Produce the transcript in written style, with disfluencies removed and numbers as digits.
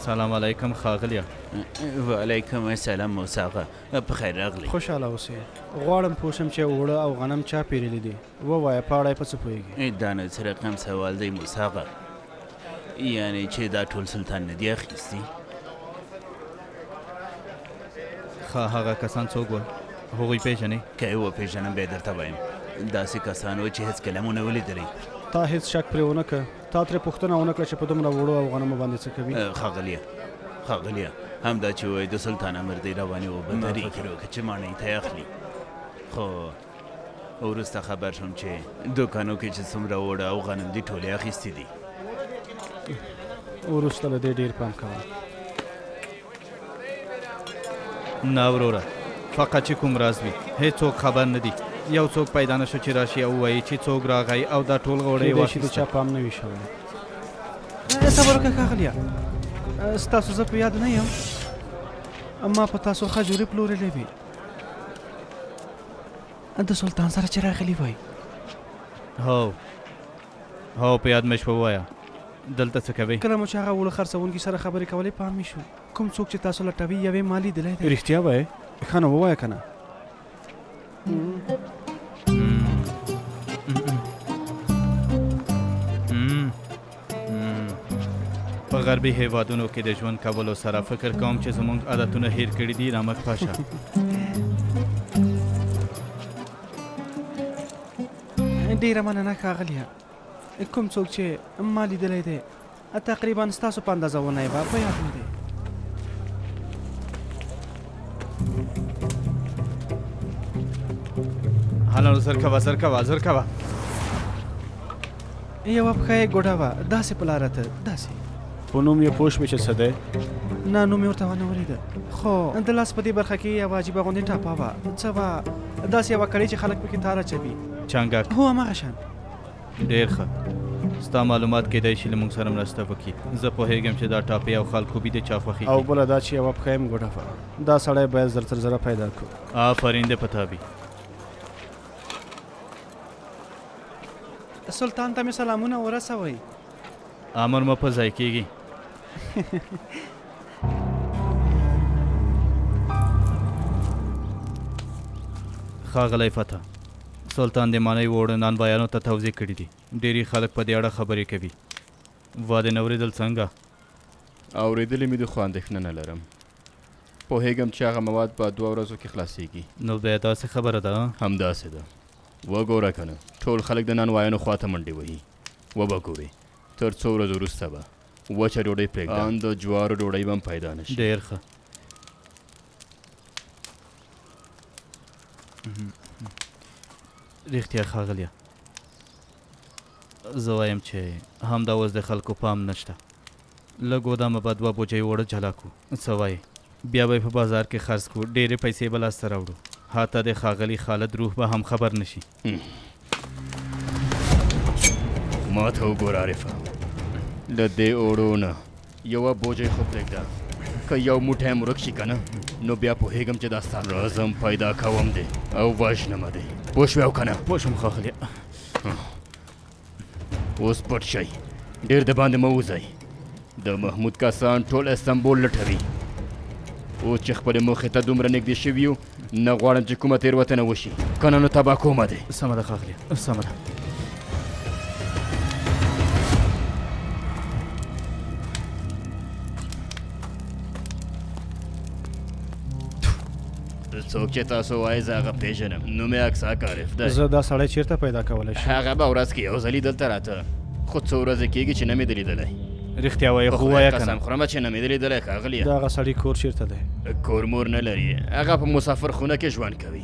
سلام علیکم ښاغلیه. وعلیکم السلام موسی آغا، په خیر راغلی. خوشحاله اوسئ. غواړم پوه شم چې اوړه او غنم چا پیرلی دي. ووایه په اړه یې په څه پوهېږي؟ دا نو څه رقم سوال دی موسی آغا؟ یعنې چې دا ټول سلطان نه دی اخیستي؟ ښه هغه کسان څوک ول؟ هغوی پیژنې؟ که یې وپېژنم بیا درته وایم. داسې کسان و چې هېڅکله مو نه ولیدلی. تا هېڅ شک پرې ونه کړه؟ تا ترې پوښتنه ونه کړه چې په دومره وړو او غنمو باندې څه کوي؟ ښاغلیه همدا چې وایي د سلطان امر دی روانې اوبه درېږي روکه چې ماڼۍ ته یې اخلي. خو وروسته خبر شوم چې دوکانو کې چې څومره اوړه او غنم دي ټولې اخیستي دي. وروسته له دې ډېر پام کوه. نه وروره، فقط چې کوم راز وي هېڅوک خبر نه دي. یو څوک پیدا نه شو چې راشي او وایي چې څوک راغی او دا ټول غوړی کېدای شي د چا پام نه وي شوی. صبر وکړه ښاغلیه، ستاسو زه په یاد نه یم. ما په تاسو خجورې پلورلې وې د سلطان سره چې راغلي وای. هو په یاد مې شوه. ووایه دلته څه کوئ؟ کله مو چې هغه وړه خرڅوونکي سره خبرې کولې پام مې شو. کوم څوک چې تاسو لټوي یوې ما لیدلی دی. رښتیا وایې؟ ښه نو ووایه که نه. په غربي هیوادونو کې د ژوند کولو سره فکر کوم چې زموږ عادتونه هیر کړي دي. نمک پاشا ډېره مننه ښاغلیه. کوم څوک چې ما لیدلی دی تقریبا ستاسو په اندازه ونه یې به په یاد نه دی. هلو زر کوه. یوه پښه یې ګوډه وه، داسې په لاره ته داسې. په نوم یې پوه شوې چې څه دی؟ نه نوم یې ورته ونه ولیده، خو د لاس په دې برخه کې یوه عجیبه غوندې ټاپه وه. څه وه داسې یوه کړۍ چې خلک پکې تار اچوي. چنګک؟ هو هماغه شان. ډېر ښه. ستا معلومات کېدای شي له موږ سره مرسته وکړي. زه پوهېږم چې دا ټاپې او خلکوبي د چا خوښېږي. او بله دا چې یوه پښه یې ګوډه وه. دا سړی باید زر تر زره پیدا کړو. آفرین دې په تا وي. سلطان ته مې سلامونه ورسوئ. امر مو په ځای کېږي. ښاغلی فتح، سلطان د مانۍ وړو نانبایانو ته توضیح کړي دي. ډېری خلک په دې اړه خبرې کوي. واده نه اورېدل څنګه؟ اورېدلې مې دي خو اندېښنه نه لرم. پوهېږم چې هغه مواد په 2 ورځو کې خلاصېږي. نو بیا داسې خبره ده؟ همداسې ده. وګوره که نه ټول خلک د نانوایانو خواته منډې وهي. وبه ګورې تر څو ورځو وروسته به وچه ډوډۍ پرېږده، ان د جوارو ډوډۍ به هم پیدا نه شي. ډېر ښه. رښتیا ښاغلیه، زه وایم چې همدا اوس د خلکو پام نشته. له ګودامه به 2 بوجۍ اوړه جلا کړو. څه وایې؟ بیا به یې په بازار کې خرڅ کړو. ډېرې پیسې به لاسته راوړو. حتی د ښاغلي خالد روح به هم خبر نشي. ما ته وګوره عارفه، له دې اوړو نه یوه بوجۍ خو پرېږده. که یو موټی هم ورک شي که نه نو بیا پوهېږم چې دا ستا رازم پیدا کوم دی او وژنمه دی. پوه شوې او که نه؟ پوه شوم ښاغلیه. اوس پټ شئ، ډېر د باندې مه وځئ. د محمود کسان ټول استنبول لټوي. اوس چې خپلې موخې ته دومره نږدې شوي یو، نه غواړم چې کومه تېروتنه وشي، که نه نو تباه کومه دی. سمه ده ښاغلیه، سمه ده. څوک چې تاسو وایي زه هغه پېژنم. نوم یې اکساک عارف دی. زه دا سړی چېرته پیدا کولی شم؟ هغه به ورځ کې یو ځلي دلته راته، خو څو ورځې کېږي چې نه مې دی لیدلی. رښتیا وایې خو وایه که نه؟ قسم خورمه چې نه مې دی لیدلی ښاغلیه. د هغه سړي کور چېرته دی؟ کور مور نه لري، هغه په مسافر خونه کې ژوند کوي.